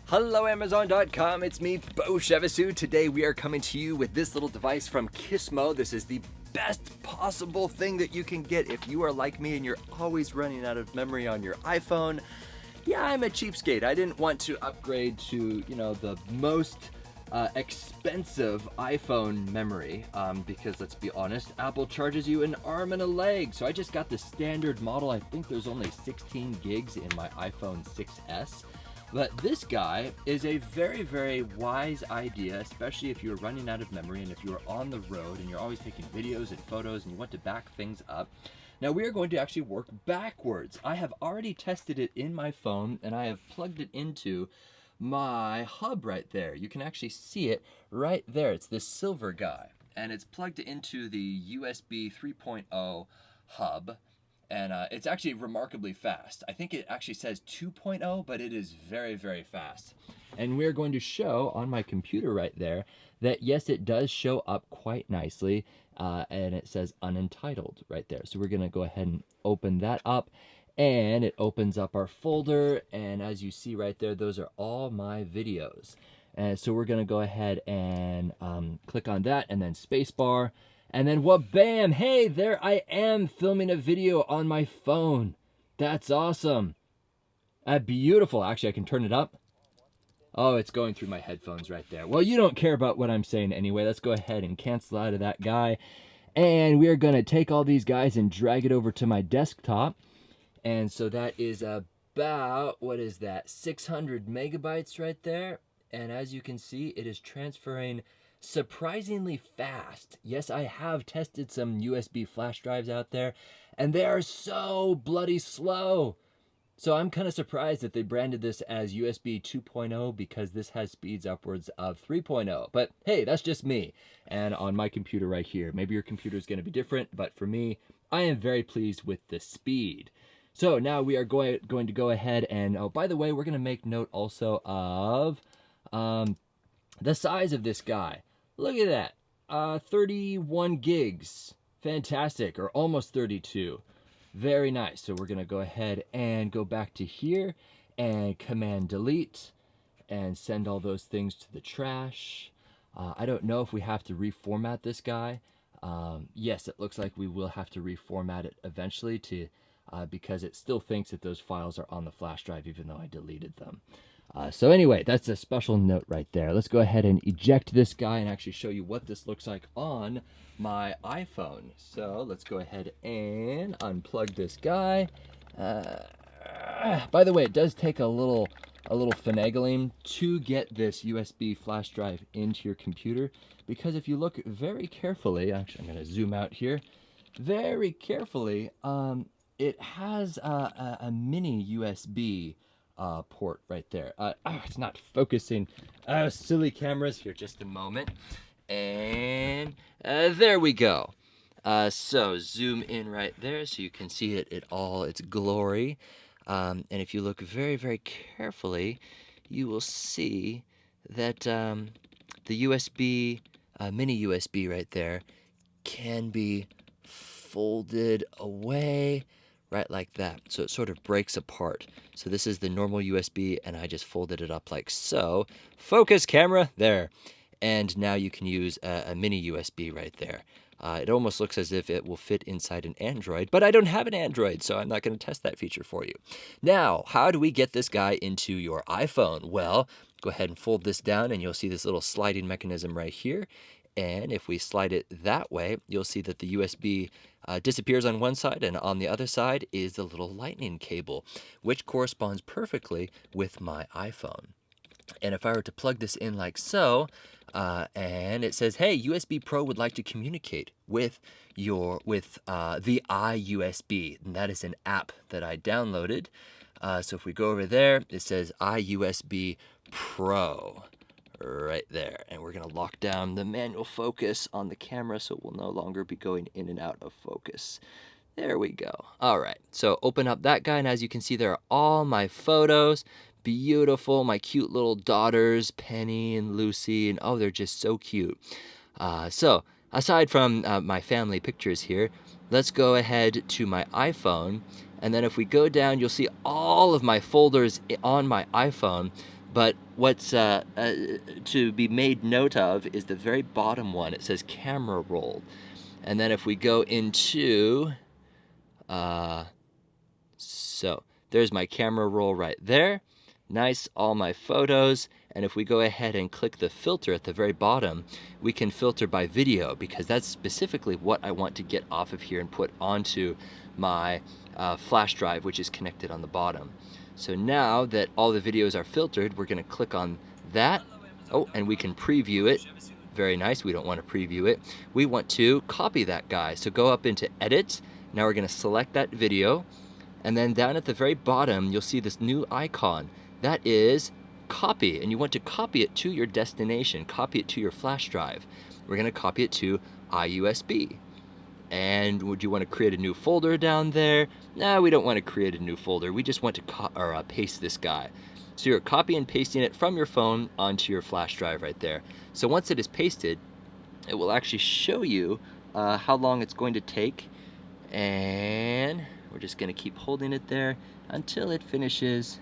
Hello Amazon.com, it's me, Beau. Today we are coming to you with this little device from KISMO. This is the best possible thing that you can get if you are like me and you're always running out of memory on your iPhone. Yeah, I'm a cheapskate. I didn't want to upgrade to, the most expensive iPhone memory because let's be honest, Apple charges you an arm and a leg. So I just got the standard model. I think there's only 16 gigs in my iPhone 6S. But this guy is a very, very wise idea, especially if you're running out of memory and if you're on the road and you're always taking videos and photos and you want to back things up. Now we are going to actually work backwards. I have already tested it in my phone and I have plugged it into my hub right there. You can actually see it right there. It's this silver guy and it's plugged into the USB 3.0 hub. And it's actually remarkably fast. I think it actually says 2.0, but it is very, very fast. And we're going to show on my computer right there that yes, it does show up quite nicely. And it says Untitled right there. So we're going to go ahead and open that up. And it opens up our folder. And as you see right there, those are all my videos. And so we're going to go ahead and click on that and then spacebar. And then what, bam, hey, there I am filming a video on my phone. That's awesome. Beautiful. Actually, I can turn it up. Oh, it's going through my headphones right there. Well, you don't care about what I'm saying anyway. Let's go ahead and cancel out of that guy. And we're going to take all these guys and drag it over to my desktop. And so that is about, what is that, 600 megabytes right there. And as you can see, it is transferring surprisingly fast. Yes, I have tested some USB flash drives out there, and they are so bloody slow. So I'm kind of surprised that they branded this as USB 2.0 because this has speeds upwards of 3.0. But hey, that's just me. And on my computer right here, maybe your computer is going to be different, but for me, I am very pleased with the speed. So now we are going to go ahead and, oh, by the way, we're going to make note also of the size of this guy. Look at that, 31 gigs, fantastic, or almost 32, very nice. So we're gonna go ahead and go back to here and command delete and send all those things to the trash. I don't know if we have to reformat this guy. Yes, it looks like we will have to reformat it eventually because it still thinks that those files are on the flash drive even though I deleted them. So anyway, that's a special note right there. Let's go ahead and eject this guy and actually show you what this looks like on my iPhone. So let's go ahead and unplug this guy. By the way, it does take a little finagling to get this USB flash drive into your computer, because if you look very carefully, actually I'm going to zoom out here, very carefully, it has a mini USB port right there. It's not focusing. Silly cameras. Here, just a moment. And there we go. So zoom in right there so you can see it in all its glory. And if you look very, very carefully, you will see that the USB, mini USB right there, can be folded away right like that. So it sort of breaks apart. So this is the normal USB and I just folded it up like so. Focus camera, there. And now you can use a mini USB right there. It almost looks as if it will fit inside an Android, but I don't have an Android, so I'm not going to test that feature for you. Now, how do we get this guy into your iPhone? Well, go ahead and fold this down and you'll see this little sliding mechanism right here. And if we slide it that way, you'll see that the USB disappears on one side, and on the other side is the little lightning cable, which corresponds perfectly with my iPhone. And if I were to plug this in like so, and it says, hey, USB Pro would like to communicate with the iUSB, and that is an app that I downloaded. So if we go over there, it says iUSB Pro. Right there, and we're going to lock down the manual focus on the camera so it will no longer be going in and out of focus. There we go. All right, so open up that guy, and as you can see, there are all my photos. Beautiful, my cute little daughters, Penny and Lucy, and oh, they're just so cute. So aside from my family pictures here, let's go ahead to my iPhone, and then if we go down, you'll see all of my folders on my iPhone. But what's to be made note of is the very bottom one. It says camera roll. And then if we go into, so there's my camera roll right there. Nice, all my photos. And if we go ahead and click the filter at the very bottom, we can filter by video, because that's specifically what I want to get off of here and put onto my flash drive, which is connected on the bottom. So now that all the videos are filtered, we're going to click on that. Oh, and we can preview it. Very nice. We don't want to preview it. We want to copy that guy. So go up into Edit. Now we're going to select that video. And then down at the very bottom, you'll see this new icon. That is copy. And you want to copy it to your destination. Copy it to your flash drive. We're going to copy it to iUSB. And would you want to create a new folder down there? No, we don't want to create a new folder. We just want to paste this guy. So you're copy and pasting it from your phone onto your flash drive right there. So once it is pasted, it will actually show you how long it's going to take. And we're just going to keep holding it there until it finishes.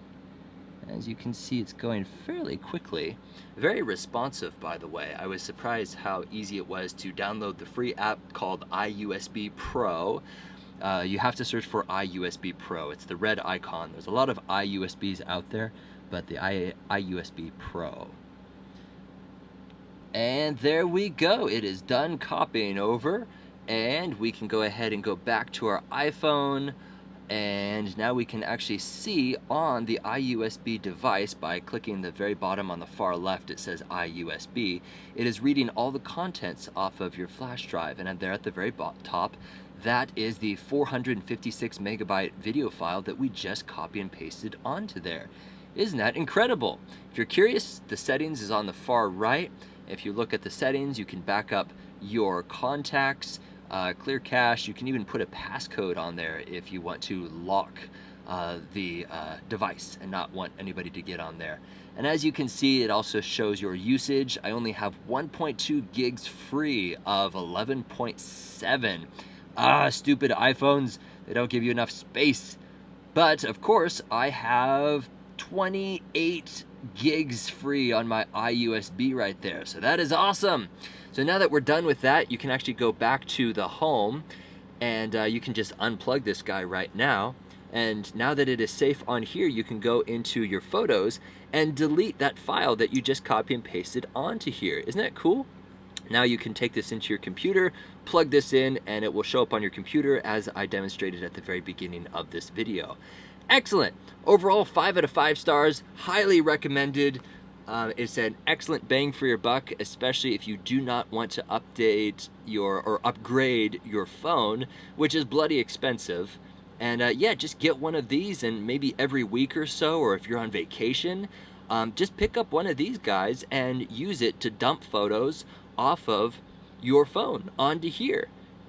As you can see, it's going fairly quickly. Very responsive, by the way. I was surprised how easy it was to download the free app called iUSB Pro. You have to search for iUSB Pro. It's the red icon. There's a lot of iUSBs out there, but the iUSB Pro. And there we go. It is done copying over. And we can go ahead and go back to our iPhone. And now we can actually see on the iUSB device, by clicking the very bottom on the far left, it says iUSB. It is reading all the contents off of your flash drive. And there at the very top, that is the 456 megabyte video file that we just copy and pasted onto there. Isn't that incredible? If you're curious, the settings is on the far right. If you look at the settings, you can back up your contacts, clear cache. You can even put a passcode on there if you want to lock the device and not want anybody to get on there. And as you can see, it also shows your usage. I only have 1.2 gigs free of 11.7. Stupid iPhones, they don't give you enough space. But of course, I have 28 gigs free on my iUSB right there. So that is awesome. So now that we're done with that, you can actually go back to the home, and you can just unplug this guy right now. And now that it is safe on here, you can go into your photos and delete that file that you just copy and pasted onto here. Isn't that cool? Now you can take this into your computer, plug this in, and it will show up on your computer as I demonstrated at the very beginning of this video. Excellent. Overall, 5 out of 5 stars. Highly recommended. It's an excellent bang for your buck, especially if you do not want to update or upgrade your phone, which is bloody expensive. And yeah, just get one of these, and maybe every week or so, or if you're on vacation, just pick up one of these guys and use it to dump photos off of your phone onto here.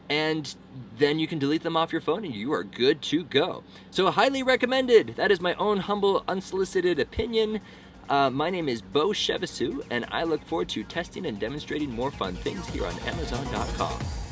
And then you can delete them off your phone and you are good to go. So highly recommended. That is my own humble, unsolicited opinion. My name is Beau and I look forward to testing and demonstrating more fun things here on Amazon.com.